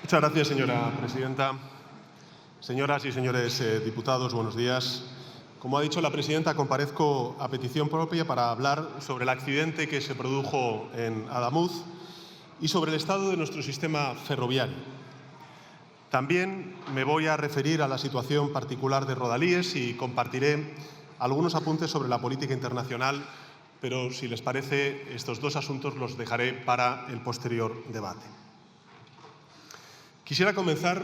Muchas gracias, señora presidenta. Señoras y señores diputados, buenos días. Como ha dicho la presidenta, comparezco a petición propia para hablar sobre el accidente que se produjo en Adamuz y sobre el estado de nuestro sistema ferroviario. También me voy a referir a la situación particular de Rodalíes y compartiré algunos apuntes sobre la política internacional, pero si les parece, estos dos asuntos los dejaré para el posterior debate. Quisiera comenzar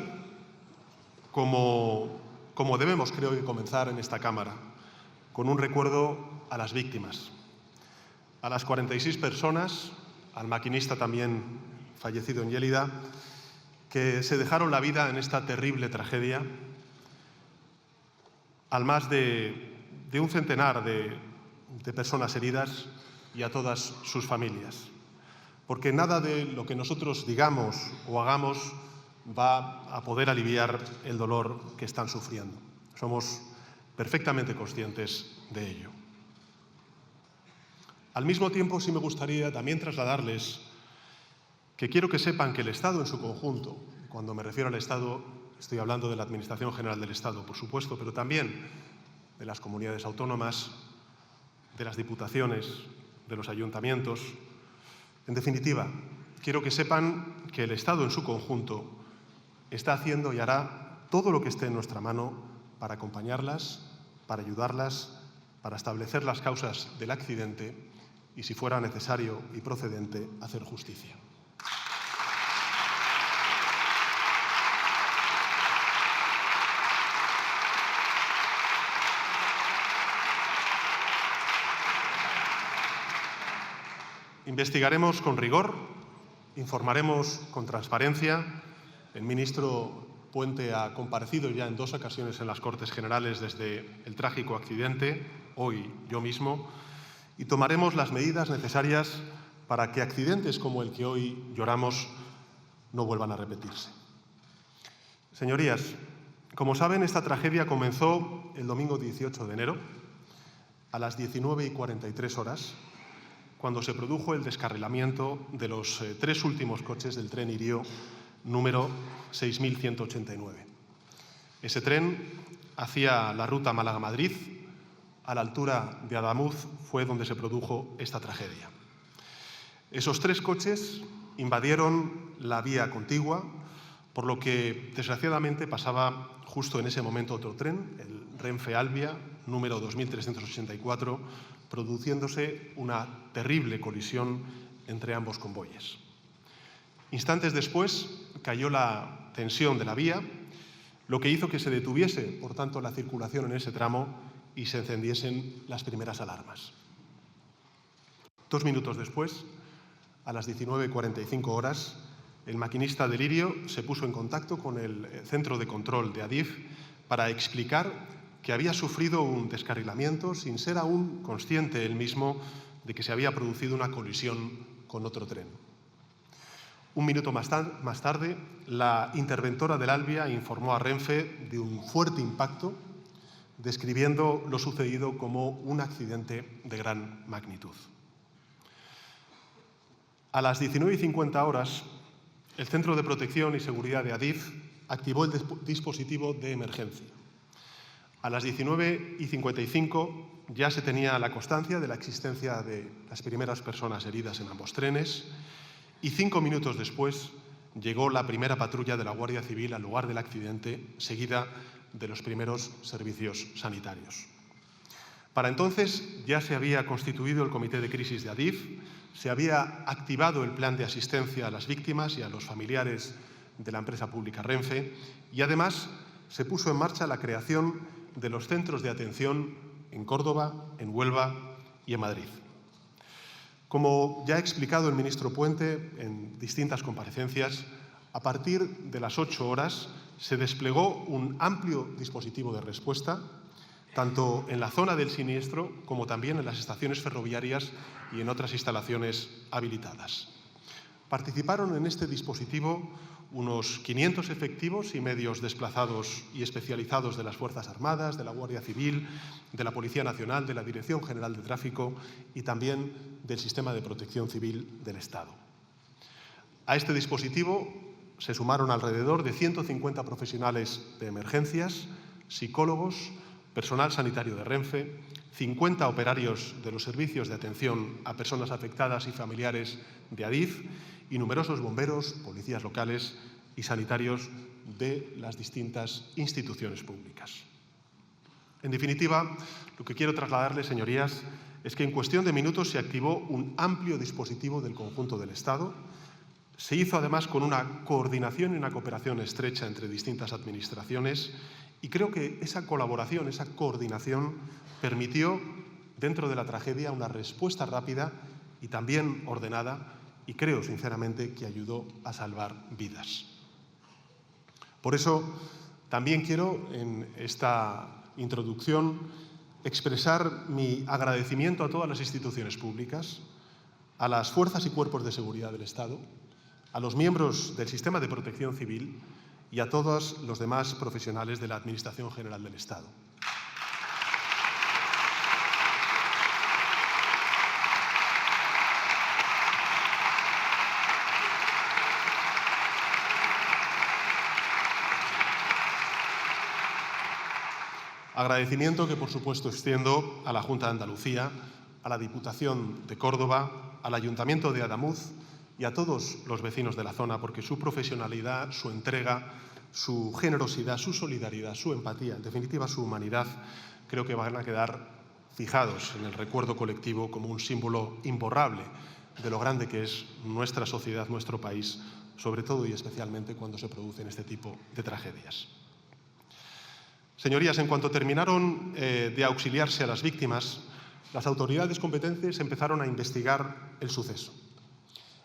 como debemos, creo que comenzar en esta Cámara, con un recuerdo a las víctimas, a las 46 personas, al maquinista también fallecido en Lleida, que se dejaron la vida en esta terrible tragedia, al más de un centenar de personas heridas y a todas sus familias. Porque nada de lo que nosotros digamos o hagamos va a poder aliviar el dolor que están sufriendo. Somos perfectamente conscientes de ello. Al mismo tiempo, sí me gustaría también trasladarles que quiero que sepan que el Estado en su conjunto, cuando me refiero al Estado, estoy hablando de la Administración General del Estado, por supuesto, pero también de las comunidades autónomas, de las diputaciones, de los ayuntamientos. En definitiva, quiero que sepan que el Estado en su conjunto está haciendo y hará todo lo que esté en nuestra mano para acompañarlas, para ayudarlas, para establecer las causas del accidente y, si fuera necesario y procedente, hacer justicia. Investigaremos con rigor, informaremos con transparencia. El ministro Puente ha comparecido ya en 2 ocasiones en las Cortes Generales desde el trágico accidente, hoy yo mismo, y tomaremos las medidas necesarias para que accidentes como el que hoy lloramos no vuelvan a repetirse. Señorías, como saben, esta tragedia comenzó el domingo 18 de enero a las 19:43 horas, cuando se produjo el descarrilamiento de los 3 últimos coches del tren Irio número 6189. Ese tren hacía la ruta Málaga-Madrid. A la altura de Adamuz fue donde se produjo esta tragedia. Esos 3 coches invadieron la vía contigua, por lo que desgraciadamente pasaba justo en ese momento otro tren, el Renfe Albia número 2384, produciéndose una terrible colisión entre ambos convoyes. Instantes después cayó la tensión de la vía, lo que hizo que se detuviese, por tanto, la circulación en ese tramo y se encendiesen las primeras alarmas. 2 minutos después, a las 19:45 horas, el maquinista del Irio se puso en contacto con el centro de control de Adif para explicar que había sufrido un descarrilamiento sin ser aún consciente él mismo de que se había producido una colisión con otro tren. 1 minuto más tarde, la interventora del Albia informó a Renfe de un fuerte impacto, describiendo lo sucedido como un accidente de gran magnitud. A las 19:50 horas, el Centro de Protección y Seguridad de Adif activó el dispositivo de emergencia. A las 19:55 ya se tenía la constancia de la existencia de las primeras personas heridas en ambos trenes y 5 minutos después llegó la primera patrulla de la Guardia Civil al lugar del accidente, seguida de los primeros servicios sanitarios. Para entonces ya se había constituido el Comité de Crisis de Adif, se había activado el plan de asistencia a las víctimas y a los familiares de la empresa pública Renfe y además se puso en marcha la creación de los centros de atención en Córdoba, en Huelva y en Madrid. Como ya ha explicado el ministro Puente en distintas comparecencias, a partir de las 8 horas se desplegó un amplio dispositivo de respuesta, tanto en la zona del siniestro como también en las estaciones ferroviarias y en otras instalaciones habilitadas. Participaron en este dispositivo unos 500 efectivos y medios desplazados y especializados de las Fuerzas Armadas, de la Guardia Civil, de la Policía Nacional, de la Dirección General de Tráfico y también del Sistema de Protección Civil del Estado. A este dispositivo se sumaron alrededor de 150 profesionales de emergencias, psicólogos, personal sanitario de Renfe, 50 operarios de los servicios de atención a personas afectadas y familiares de Adif y numerosos bomberos, policías locales y sanitarios de las distintas instituciones públicas. En definitiva, lo que quiero trasladarles, señorías, es que en cuestión de minutos se activó un amplio dispositivo del conjunto del Estado. Se hizo además con una coordinación y una cooperación estrecha entre distintas administraciones y creo que esa colaboración, esa coordinación permitió, dentro de la tragedia, una respuesta rápida y también ordenada y creo sinceramente que ayudó a salvar vidas. Por eso también quiero en esta introducción expresar mi agradecimiento a todas las instituciones públicas, a las fuerzas y cuerpos de seguridad del Estado, a los miembros del sistema de protección civil y a todos los demás profesionales de la Administración General del Estado. Agradecimiento que, por supuesto, extiendo a la Junta de Andalucía, a la Diputación de Córdoba, al Ayuntamiento de Adamuz y a todos los vecinos de la zona, porque su profesionalidad, su entrega, su generosidad, su solidaridad, su empatía, en definitiva su humanidad, creo que van a quedar fijados en el recuerdo colectivo como un símbolo imborrable de lo grande que es nuestra sociedad, nuestro país, sobre todo y especialmente cuando se producen este tipo de tragedias. Señorías, en cuanto terminaron de auxiliarse a las víctimas, las autoridades competentes empezaron a investigar el suceso.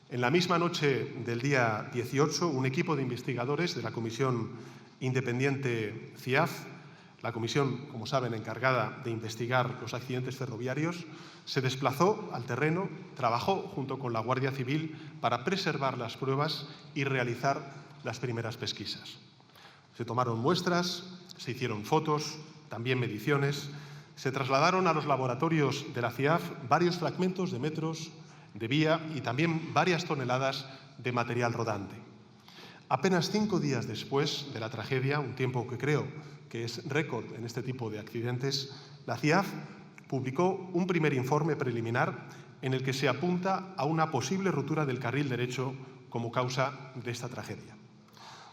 En la misma noche del día 18, un equipo de investigadores de la Comisión Independiente CIAF, la comisión, como saben, encargada de investigar los accidentes ferroviarios, se desplazó al terreno, trabajó junto con la Guardia Civil para preservar las pruebas y realizar las primeras pesquisas. Se tomaron muestras, se hicieron fotos, también mediciones, se trasladaron a los laboratorios de la CIAF varios fragmentos de metros de vía y también varias toneladas de material rodante. Apenas 5 días después de la tragedia, un tiempo que creo que es récord en este tipo de accidentes, la CIAF publicó un primer informe preliminar en el que se apunta a una posible rotura del carril derecho como causa de esta tragedia.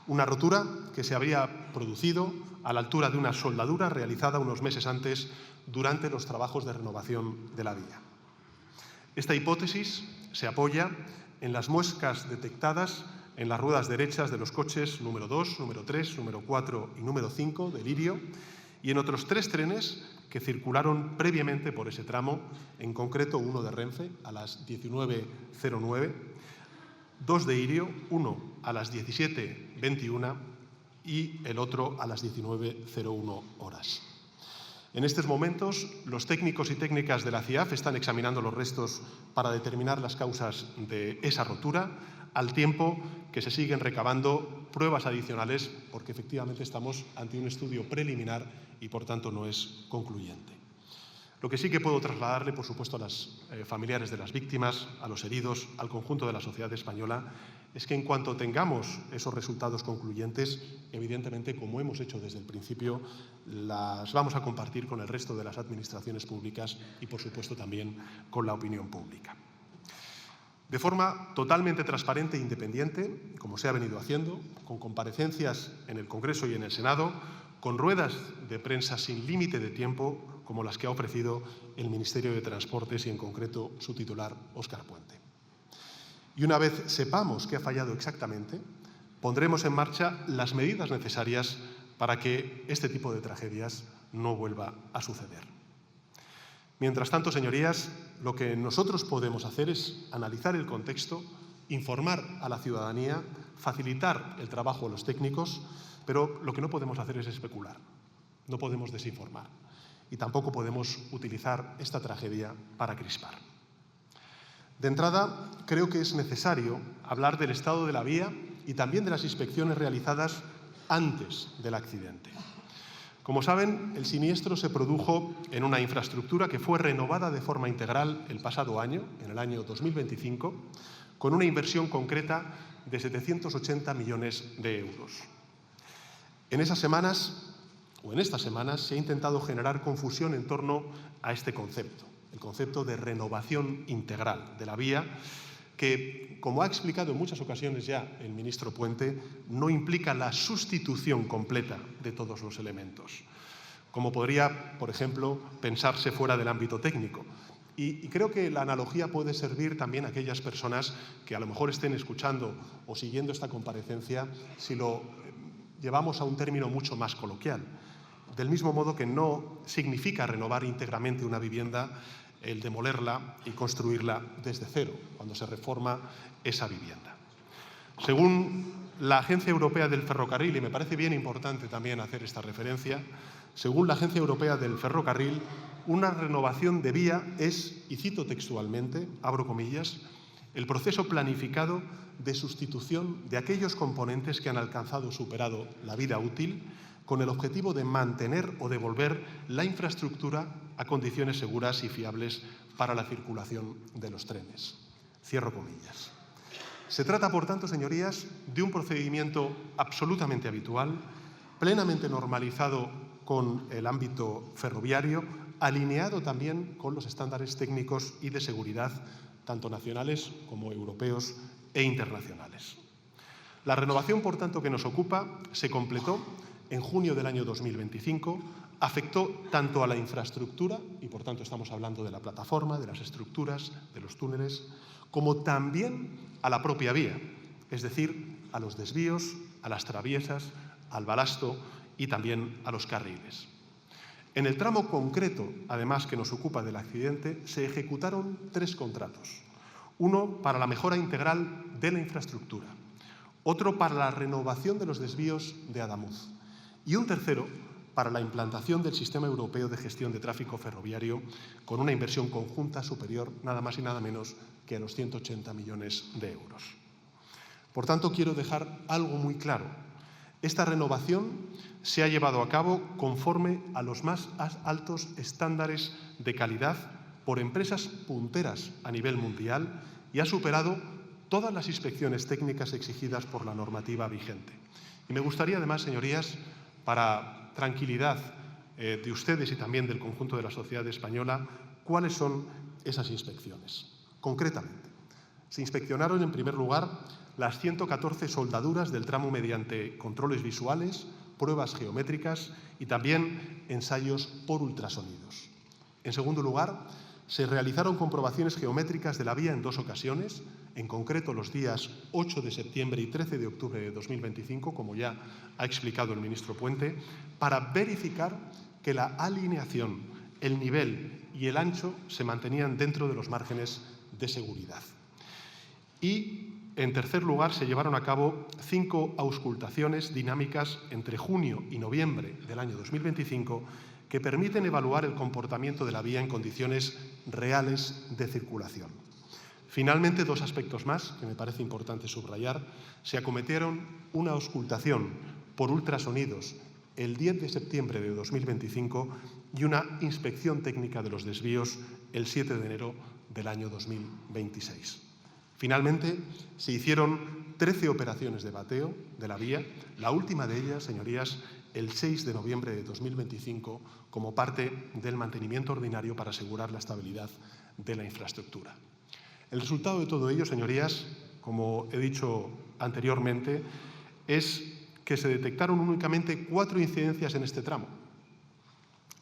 Una rotura que se había producido a la altura de una soldadura realizada unos meses antes durante los trabajos de renovación de la vía. Esta hipótesis se apoya en las muescas detectadas en las ruedas derechas de los coches número 2, número 3, número 4 y número 5 de Lirio y en otros 3 trenes que circularon previamente por ese tramo, en concreto uno de Renfe a las 19:09, 2 de Irio, uno a las 17:21 y el otro a las 19:01 horas. En estos momentos, los técnicos y técnicas de la CIAF están examinando los restos para determinar las causas de esa rotura, al tiempo que se siguen recabando pruebas adicionales, porque efectivamente estamos ante un estudio preliminar y, por tanto, no es concluyente. Lo que sí que puedo trasladarle, por supuesto, a los familiares de las víctimas, a los heridos, al conjunto de la sociedad española, es que en cuanto tengamos esos resultados concluyentes, evidentemente, como hemos hecho desde el principio, las vamos a compartir con el resto de las administraciones públicas y, por supuesto, también con la opinión pública. De forma totalmente transparente e independiente, como se ha venido haciendo, con comparecencias en el Congreso y en el Senado, con ruedas de prensa sin límite de tiempo, como las que ha ofrecido el Ministerio de Transportes y, en concreto, su titular, Óscar Puente. Y una vez sepamos qué ha fallado exactamente, pondremos en marcha las medidas necesarias para que este tipo de tragedias no vuelva a suceder. Mientras tanto, señorías, lo que nosotros podemos hacer es analizar el contexto, informar a la ciudadanía, facilitar el trabajo a los técnicos, pero lo que no podemos hacer es especular, no podemos desinformar y tampoco podemos utilizar esta tragedia para crispar. De entrada, creo que es necesario hablar del estado de la vía y también de las inspecciones realizadas antes del accidente. Como saben, el siniestro se produjo en una infraestructura que fue renovada de forma integral el pasado año, en el año 2025, con una inversión concreta de 780 millones de euros. En estas semanas se ha intentado generar confusión en torno a este concepto, el concepto de renovación integral de la vía, que, como ha explicado en muchas ocasiones ya el ministro Puente, no implica la sustitución completa de todos los elementos, como podría, por ejemplo, pensarse fuera del ámbito técnico. Y creo que la analogía puede servir también a aquellas personas que a lo mejor estén escuchando o siguiendo esta comparecencia si lo llevamos a un término mucho más coloquial. Del mismo modo que no significa renovar íntegramente una vivienda el demolerla y construirla desde cero, cuando se reforma esa vivienda. Según la Agencia Europea del Ferrocarril, y me parece bien importante también hacer esta referencia, según la Agencia Europea del Ferrocarril, una renovación de vía es, y cito textualmente, abro comillas, el proceso planificado de sustitución de aquellos componentes que han alcanzado o superado la vida útil con el objetivo de mantener o devolver la infraestructura a condiciones seguras y fiables para la circulación de los trenes. Cierro comillas. Se trata, por tanto, señorías, de un procedimiento absolutamente habitual, plenamente normalizado con el ámbito ferroviario, alineado también con los estándares técnicos y de seguridad, tanto nacionales como europeos e internacionales. La renovación, por tanto, que nos ocupa se completó en junio del año 2025, afectó tanto a la infraestructura, y por tanto estamos hablando de la plataforma, de las estructuras, de los túneles, como también a la propia vía, es decir, a los desvíos, a las traviesas, al balasto y también a los carriles. En el tramo concreto, además, que nos ocupa del accidente, se ejecutaron 3 contratos. Uno para la mejora integral de la infraestructura, otro para la renovación de los desvíos de Adamuz y un tercero para la implantación del Sistema Europeo de Gestión de Tráfico Ferroviario con una inversión conjunta superior nada más y nada menos que a los 180 millones de euros. Por tanto, quiero dejar algo muy claro. Esta renovación se ha llevado a cabo conforme a los más altos estándares de calidad por empresas punteras a nivel mundial y ha superado todas las inspecciones técnicas exigidas por la normativa vigente. Y me gustaría, además, señorías, para tranquilidad de ustedes y también del conjunto de la sociedad española, cuáles son esas inspecciones. Concretamente, se inspeccionaron, en primer lugar, las 114 soldaduras del tramo mediante controles visuales, pruebas geométricas y también ensayos por ultrasonidos. En segundo lugar, se realizaron comprobaciones geométricas de la vía en 2 ocasiones, en concreto los días 8 de septiembre y 13 de octubre de 2025, como ya ha explicado el ministro Puente, para verificar que la alineación, el nivel y el ancho se mantenían dentro de los márgenes de seguridad. Y, en tercer lugar, se llevaron a cabo 5 auscultaciones dinámicas entre junio y noviembre del año 2025 que permiten evaluar el comportamiento de la vía en condiciones reales de circulación. Finalmente, 2 aspectos más que me parece importante subrayar. Se acometieron una auscultación por ultrasonidos el 10 de septiembre de 2025 y una inspección técnica de los desvíos el 7 de enero del año 2026. Finalmente, se hicieron 13 operaciones de bateo de la vía, la última de ellas, señorías, el 6 de noviembre de 2025, como parte del mantenimiento ordinario para asegurar la estabilidad de la infraestructura. El resultado de todo ello, señorías, como he dicho anteriormente, es que se detectaron únicamente 4 incidencias en este tramo.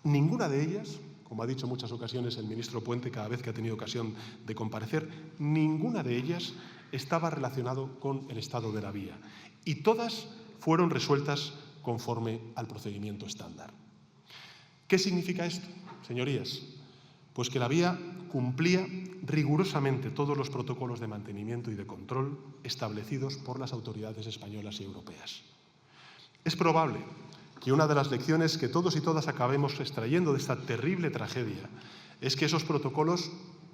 Ninguna de ellas, como ha dicho en muchas ocasiones el ministro Puente cada vez que ha tenido ocasión de comparecer, ninguna de ellas estaba relacionado con el estado de la vía y todas fueron resueltas conforme al procedimiento estándar. ¿Qué significa esto, señorías? Pues que la vía cumplía rigurosamente todos los protocolos de mantenimiento y de control establecidos por las autoridades españolas y europeas. Es probable que una de las lecciones que todos y todas acabemos extrayendo de esta terrible tragedia es que esos protocolos,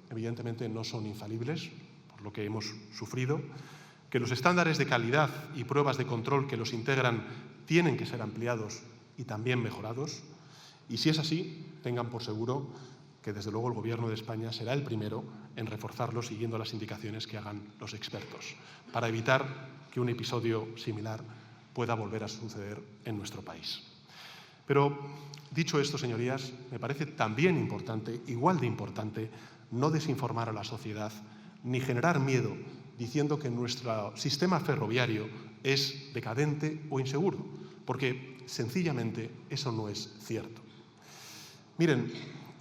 evidentemente, no son infalibles, por lo que hemos sufrido, que los estándares de calidad y pruebas de control que los integran tienen que ser ampliados y también mejorados, y si es así, tengan por seguro que desde luego el Gobierno de España será el primero en reforzarlo siguiendo las indicaciones que hagan los expertos, para evitar que un episodio similar pueda volver a suceder en nuestro país. Pero, dicho esto, señorías, me parece también importante, igual de importante, no desinformar a la sociedad ni generar miedo diciendo que nuestro sistema ferroviario es decadente o inseguro, porque sencillamente eso no es cierto. Miren,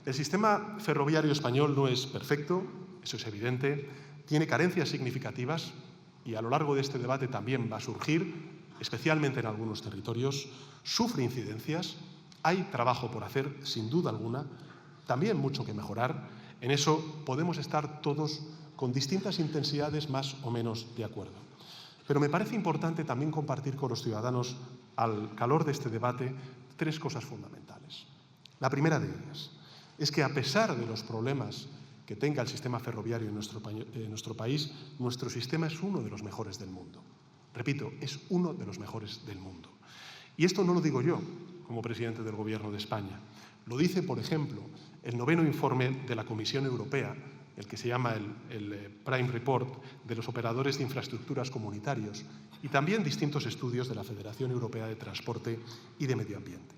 el sistema ferroviario español no es perfecto, eso es evidente, tiene carencias significativas y a lo largo de este debate también va a surgir, especialmente en algunos territorios, sufre incidencias, hay trabajo por hacer, sin duda alguna, también mucho que mejorar. En eso podemos estar todos con distintas intensidades más o menos de acuerdo. Pero me parece importante también compartir con los ciudadanos, al calor de este debate, tres cosas fundamentales. La primera de ellas es que, a pesar de los problemas que tenga el sistema ferroviario en nuestro país, nuestro sistema es uno de los mejores del mundo. Repito, es uno de los mejores del mundo. Y esto no lo digo yo como presidente del Gobierno de España. Lo dice, por ejemplo, el 9º informe de la Comisión Europea, el que se llama el Prime Report de los operadores de infraestructuras comunitarios, y también distintos estudios de la Federación Europea de Transporte y de Medio Ambiente.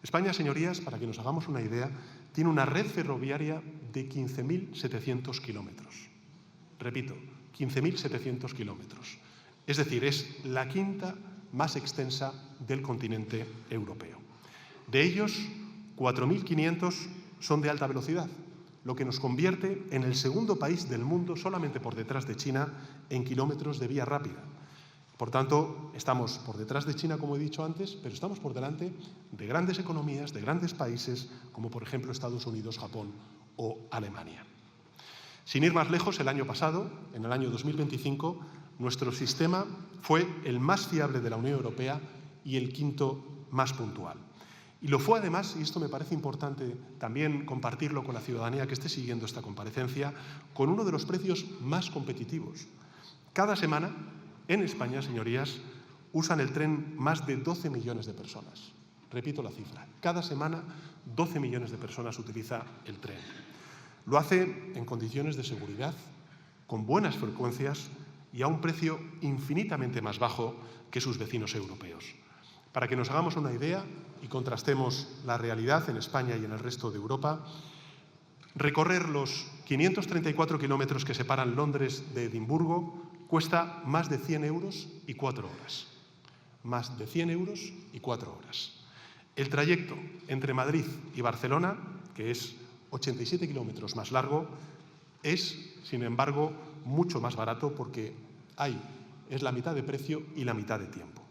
España, señorías, para que nos hagamos una idea, tiene una red ferroviaria de 15.700 kilómetros. Repito, 15.700 kilómetros. Es decir, es la quinta más extensa del continente europeo. De ellos, 4.500 son de alta velocidad, lo que nos convierte en el segundo país del mundo, solamente por detrás de China, en kilómetros de vía rápida. Por tanto, estamos por detrás de China, como he dicho antes, pero estamos por delante de grandes economías, de grandes países, como por ejemplo Estados Unidos, Japón o Alemania. Sin ir más lejos, el año pasado, en el año 2025, nuestro sistema fue el más fiable de la Unión Europea y el quinto más puntual. Y lo fue además, y esto me parece importante también compartirlo con la ciudadanía que esté siguiendo esta comparecencia, con uno de los precios más competitivos. Cada semana, en España, señorías, usan el tren más de 12 millones de personas. Repito la cifra, cada semana 12 millones de personas utilizan el tren. Lo hace en condiciones de seguridad, con buenas frecuencias y a un precio infinitamente más bajo que sus vecinos europeos. Para que nos hagamos una idea y contrastemos la realidad en España y en el resto de Europa, recorrer los 534 kilómetros que separan Londres de Edimburgo cuesta más de 100 euros y 4 horas. Más de 100 euros y 4 horas. El trayecto entre Madrid y Barcelona, que es 87 kilómetros más largo, es, sin embargo, mucho más barato porque es la mitad de precio y la mitad de tiempo.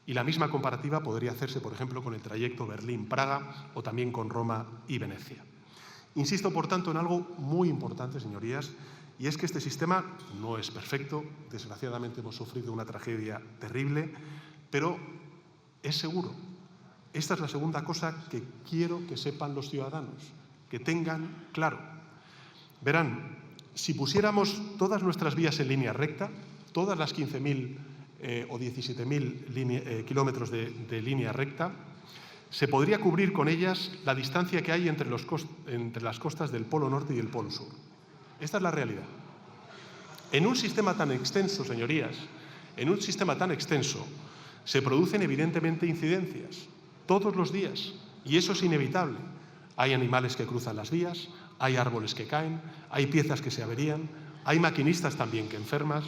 Y la misma comparativa podría hacerse, por ejemplo, con el trayecto Berlín-Praga o también con Roma y Venecia. Insisto, por tanto, en algo muy importante, señorías, y es que este sistema no es perfecto. Desgraciadamente hemos sufrido una tragedia terrible, pero es seguro. Esta es la segunda cosa que quiero que sepan los ciudadanos, que tengan claro. Verán, si pusiéramos todas nuestras vías en línea recta, todas las 15.000 o 17.000 kilómetros de línea recta, se podría cubrir con ellas la distancia que hay entre las costas del Polo Norte y el Polo Sur. Esta es la realidad. En un sistema tan extenso, señorías, en un sistema tan extenso, se producen evidentemente incidencias todos los días, y eso es inevitable. Hay animales que cruzan las vías, hay árboles que caen, hay piezas que se averían, hay maquinistas también que enferman,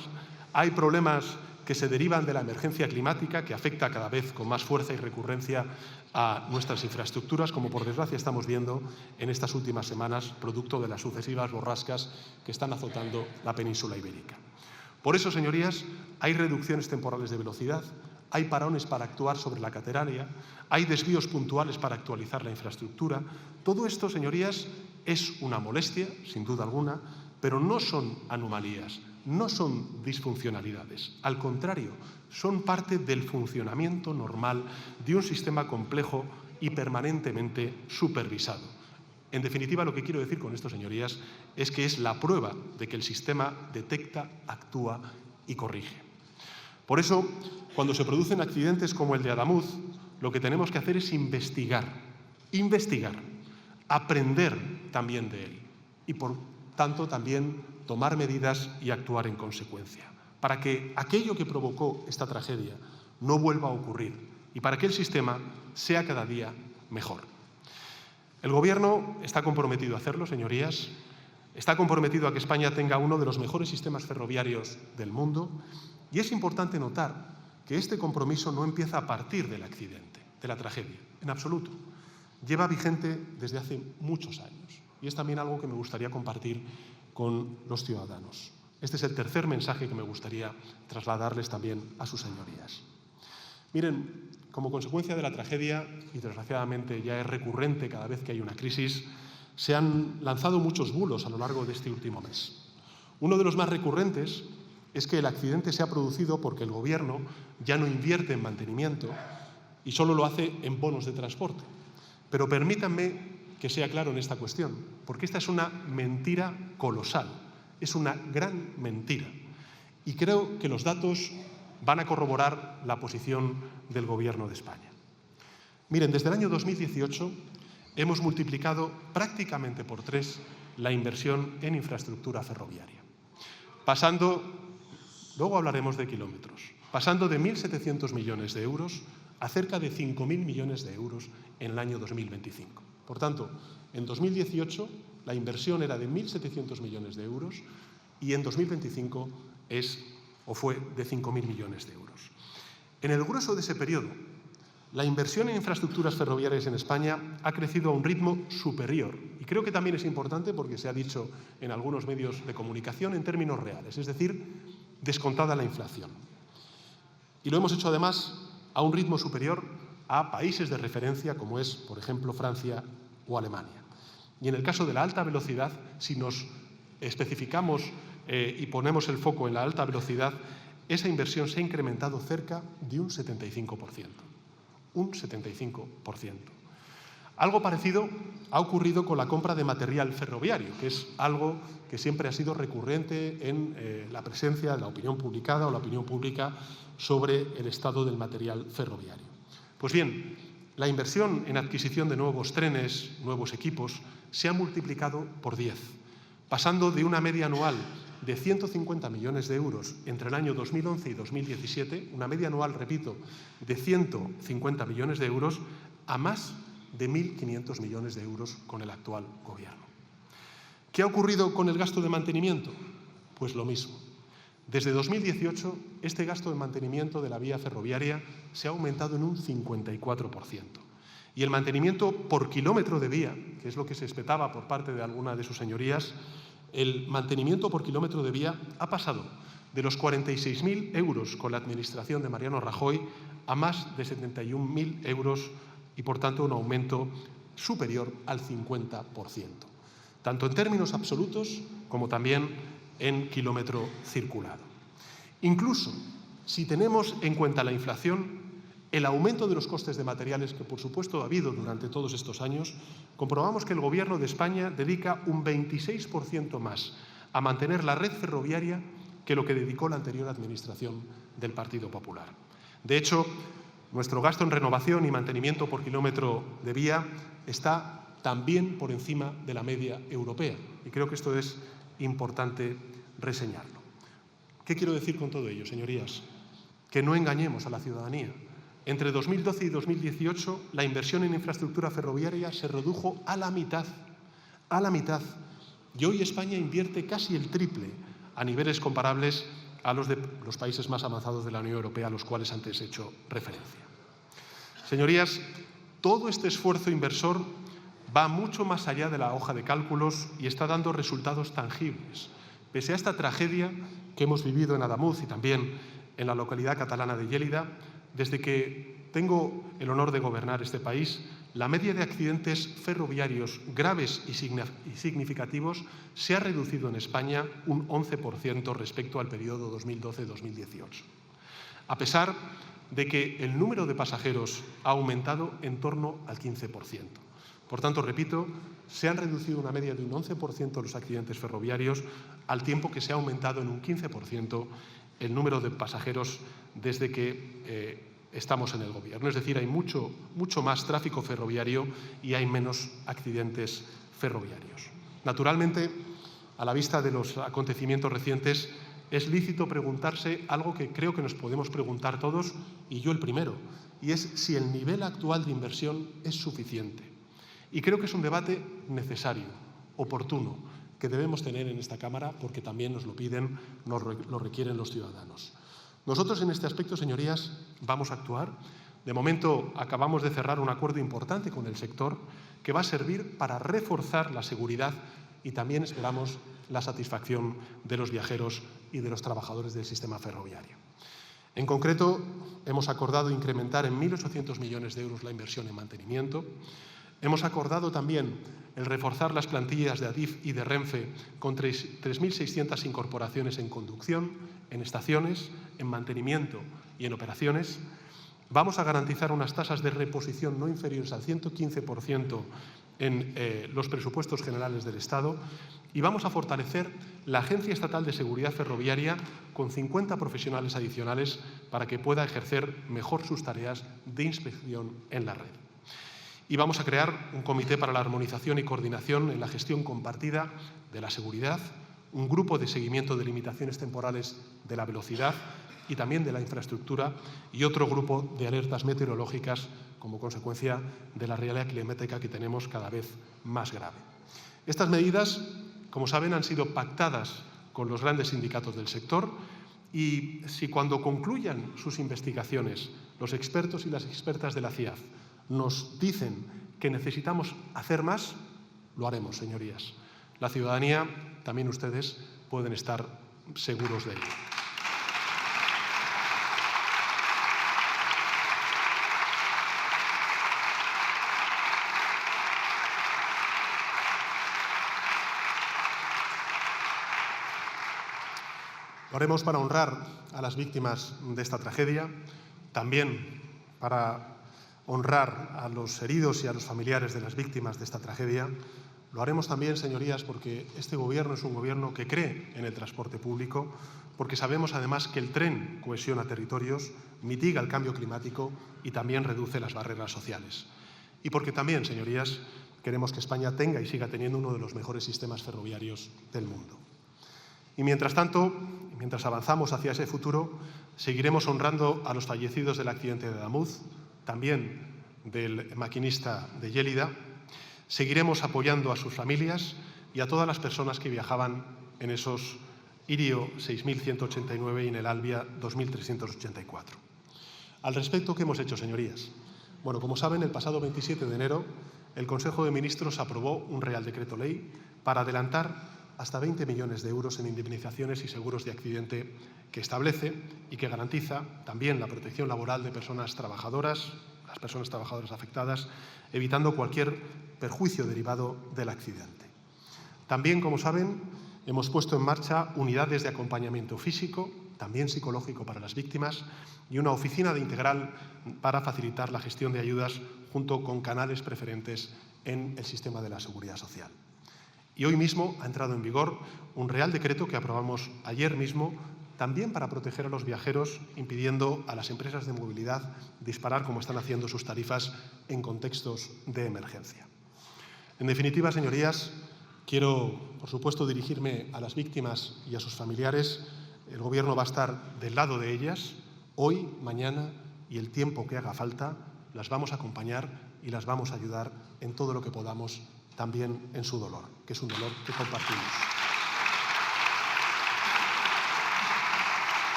hay problemas que se derivan de la emergencia climática, que afecta cada vez con más fuerza y recurrencia a nuestras infraestructuras, como por desgracia estamos viendo en estas últimas semanas, producto de las sucesivas borrascas que están azotando la península ibérica. Por eso, señorías, hay reducciones temporales de velocidad, hay parones para actuar sobre la catenaria, hay desvíos puntuales para actualizar la infraestructura. Todo esto, señorías, es una molestia, sin duda alguna, pero no son anomalías, no son disfuncionalidades. Al contrario, son parte del funcionamiento normal de un sistema complejo y permanentemente supervisado. En definitiva, lo que quiero decir con esto, señorías, es que es la prueba de que el sistema detecta, actúa y corrige. Por eso, cuando se producen accidentes como el de Adamuz, lo que tenemos que hacer es investigar, aprender también de él y, por tanto, también tomar medidas y actuar en consecuencia, para que aquello que provocó esta tragedia no vuelva a ocurrir y para que el sistema sea cada día mejor. El Gobierno está comprometido a hacerlo, señorías. Está comprometido a que España tenga uno de los mejores sistemas ferroviarios del mundo, y es importante notar que este compromiso no empieza a partir del accidente, de la tragedia, en absoluto. Lleva vigente desde hace muchos años y es también algo que me gustaría compartir con los ciudadanos. Este es el tercer mensaje que me gustaría trasladarles también a sus señorías. Miren, como consecuencia de la tragedia, y desgraciadamente ya es recurrente cada vez que hay una crisis, se han lanzado muchos bulos a lo largo de este último mes. Uno de los más recurrentes es que el accidente se ha producido porque el Gobierno ya no invierte en mantenimiento y solo lo hace en bonos de transporte. Pero permítanme que sea claro en esta cuestión, porque esta es una mentira colosal, es una gran mentira. Y creo que los datos van a corroborar la posición del Gobierno de España. Miren, desde el año 2018 hemos multiplicado prácticamente por 3 la inversión en infraestructura ferroviaria, pasando, luego hablaremos de kilómetros, pasando de 1.700 millones de euros a cerca de 5.000 millones de euros en el año 2025. Por tanto, en 2018 la inversión era de 1.700 millones de euros y en 2025 fue de 5.000 millones de euros. En el grueso de ese periodo, la inversión en infraestructuras ferroviarias en España ha crecido a un ritmo superior, y creo que también es importante porque se ha dicho en algunos medios de comunicación en términos reales, es decir, descontada la inflación. Y lo hemos hecho además a un ritmo superior a países de referencia como es, por ejemplo, Francia o Alemania. Y en el caso de la alta velocidad, si nos especificamos y ponemos el foco en la alta velocidad, esa inversión se ha incrementado cerca de un 75%. Un 75%. Algo parecido ha ocurrido con la compra de material ferroviario, que es algo que siempre ha sido recurrente en la presencia de la opinión publicada o la opinión pública sobre el estado del material ferroviario. Pues bien, la inversión en adquisición de nuevos trenes, nuevos equipos, se ha multiplicado por 10, pasando de una media anual de 150 millones de euros entre el año 2011 y 2017, una media anual, repito, de 150 millones de euros, a más de 1.500 millones de euros con el actual Gobierno. ¿Qué ha ocurrido con el gasto de mantenimiento? Pues lo mismo. Desde 2018, este gasto de mantenimiento de la vía ferroviaria se ha aumentado en un 54%. Y el mantenimiento por kilómetro de vía, que es lo que se espetaba por parte de alguna de sus señorías, el mantenimiento por kilómetro de vía ha pasado de los 46.000 euros con la administración de Mariano Rajoy a más de 71.000 euros y, por tanto, un aumento superior al 50%, tanto en términos absolutos como también en kilómetro circulado. Incluso si tenemos en cuenta la inflación, el aumento de los costes de materiales que, por supuesto, ha habido durante todos estos años, comprobamos que el Gobierno de España dedica un 26% más a mantener la red ferroviaria que lo que dedicó la anterior administración del Partido Popular. De hecho, nuestro gasto en renovación y mantenimiento por kilómetro de vía está también por encima de la media europea, y creo que esto es importante reseñarlo. ¿Qué quiero decir con todo ello, señorías? Que no engañemos a la ciudadanía. Entre 2012 y 2018, la inversión en infraestructura ferroviaria se redujo a la mitad, y hoy España invierte casi el triple a niveles comparables a los de los países más avanzados de la Unión Europea, a los cuales antes he hecho referencia. Señorías, todo este esfuerzo inversor va mucho más allá de la hoja de cálculos y está dando resultados tangibles. Pese a esta tragedia que hemos vivido en Ademuz y también en la localidad catalana de Lleida, desde que tengo el honor de gobernar este país, la media de accidentes ferroviarios graves y significativos se ha reducido en España un 11% respecto al periodo 2012-2018, a pesar de que el número de pasajeros ha aumentado en torno al 15%. Por tanto, repito, se han reducido una media de un 11% los accidentes ferroviarios, al tiempo que se ha aumentado en un 15% el número de pasajeros desde que estamos en el gobierno. Es decir, hay mucho más tráfico ferroviario y hay menos accidentes ferroviarios. Naturalmente, a la vista de los acontecimientos recientes, es lícito preguntarse algo que creo que nos podemos preguntar todos, y yo el primero, y es si el nivel actual de inversión es suficiente. Y creo que es un debate necesario, oportuno, que debemos tener en esta Cámara porque también nos lo piden, nos lo requieren los ciudadanos. Nosotros en este aspecto, señorías, vamos a actuar. De momento acabamos de cerrar un acuerdo importante con el sector que va a servir para reforzar la seguridad y también esperamos la satisfacción de los viajeros y de los trabajadores del sistema ferroviario. En concreto, hemos acordado incrementar en 1.800 millones de euros la inversión en mantenimiento. Hemos acordado también el reforzar las plantillas de Adif y de Renfe con 3.600 incorporaciones en conducción, en estaciones, en mantenimiento y en operaciones. Vamos a garantizar unas tasas de reposición no inferiores al 115% en los presupuestos generales del Estado y vamos a fortalecer la Agencia Estatal de Seguridad Ferroviaria con 50 profesionales adicionales para que pueda ejercer mejor sus tareas de inspección en la red. Y vamos a crear un comité para la armonización y coordinación en la gestión compartida de la seguridad, un grupo de seguimiento de limitaciones temporales de la velocidad y también de la infraestructura y otro grupo de alertas meteorológicas como consecuencia de la realidad climática que tenemos cada vez más grave. Estas medidas, como saben, han sido pactadas con los grandes sindicatos del sector y si cuando concluyan sus investigaciones los expertos y las expertas de la CIAF nos dicen que necesitamos hacer más, lo haremos, señorías. La ciudadanía, también ustedes, pueden estar seguros de ello. Lo haremos para honrar a las víctimas de esta tragedia, también para honrar a los heridos y a los familiares de las víctimas de esta tragedia. Lo haremos también, señorías, porque este Gobierno es un Gobierno que cree en el transporte público, porque sabemos además que el tren cohesiona territorios, mitiga el cambio climático y también reduce las barreras sociales. Y porque también, señorías, queremos que España tenga y siga teniendo uno de los mejores sistemas ferroviarios del mundo. Y mientras tanto, mientras avanzamos hacia ese futuro, seguiremos honrando a los fallecidos del accidente de Adamuz, también del maquinista de Yélida. Seguiremos apoyando a sus familias y a todas las personas que viajaban en esos Irio 6189 y en el Albia 2384. Al respecto, ¿qué hemos hecho, señorías? Bueno, como saben, el pasado 27 de enero el Consejo de Ministros aprobó un Real Decreto Ley para adelantar hasta 20 millones de euros en indemnizaciones y seguros de accidente que establece y que garantiza también la protección laboral de personas trabajadoras, las personas trabajadoras afectadas, evitando cualquier perjuicio derivado del accidente. También, como saben, hemos puesto en marcha unidades de acompañamiento físico, también psicológico para las víctimas, y una oficina de integral para facilitar la gestión de ayudas junto con canales preferentes en el sistema de la seguridad social. Y hoy mismo ha entrado en vigor un Real Decreto que aprobamos ayer mismo, también para proteger a los viajeros, impidiendo a las empresas de movilidad disparar como están haciendo sus tarifas en contextos de emergencia. En definitiva, señorías, quiero, por supuesto, dirigirme a las víctimas y a sus familiares. El Gobierno va a estar del lado de ellas, hoy, mañana y el tiempo que haga falta. Las vamos a acompañar y las vamos a ayudar en todo lo que podamos, también en su dolor, que es un dolor que compartimos.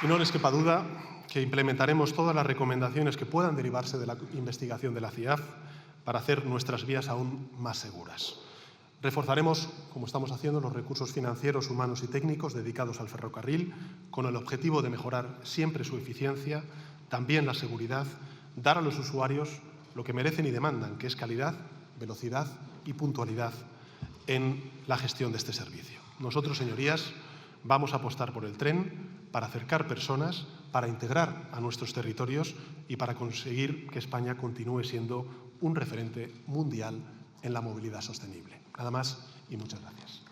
Y no les quepa duda que implementaremos todas las recomendaciones que puedan derivarse de la investigación de la CIAF para hacer nuestras vías aún más seguras. Reforzaremos, como estamos haciendo, los recursos financieros, humanos y técnicos dedicados al ferrocarril con el objetivo de mejorar siempre su eficiencia, también la seguridad, dar a los usuarios lo que merecen y demandan, que es calidad, velocidad y puntualidad en la gestión de este servicio. Nosotros, señorías, vamos a apostar por el tren para acercar personas, para integrar a nuestros territorios y para conseguir que España continúe siendo un referente mundial en la movilidad sostenible. Nada más y muchas gracias.